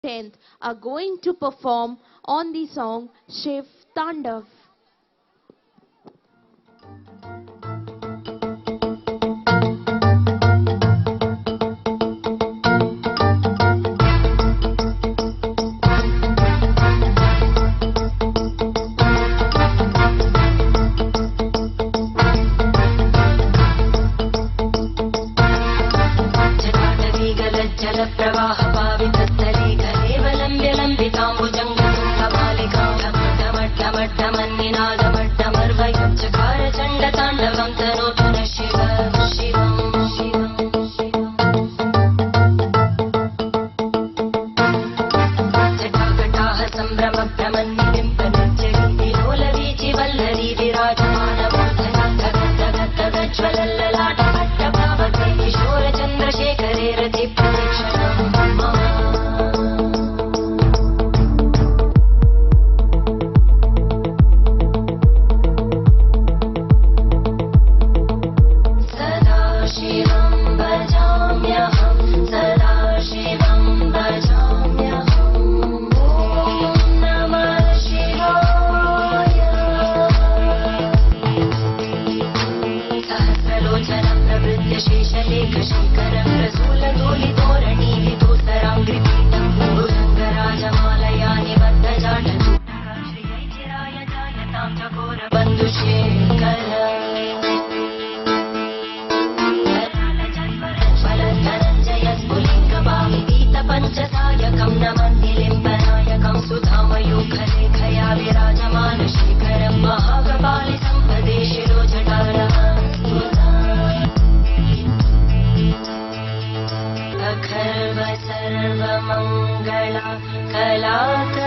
10th are going to perform on the song Shiv Tandav. प्रवाह पावितस्थले केवलम्ब्य लम्बिताम्बुजङ्गमट्टमट्टमट्टमन्निनादमट्टमर्वयुच्चकार चण्डताण्डवं तनोतु न शिव शिवम् जटाकटाः सम्भ्रमभ्रमन्निबिम्बनिर्जरी विलोलवीचि वल्लरी विराजमानमूर्धनद्धगद्धगज्ज्वलल्ललाटभट्टभावके किशोरचन्द्रशेखरे रति शेषलेखशेखरं रसूलधूलितोरणि विधूसराङ्घ्रिपीठं भुजङ्गराजमालया निबद्धजाटचूटः श्रियैचिराय जायतां चकोरबन्धुशेखर स्फुलिङ्गबाहुपीतपञ्चसायकं नमन्दिलिम्बनायकं सुधामयूखलेखया विराजमानशेखरं महाकपालि सम्पदे शिरोजटारः सर्वमङ्गला कलाक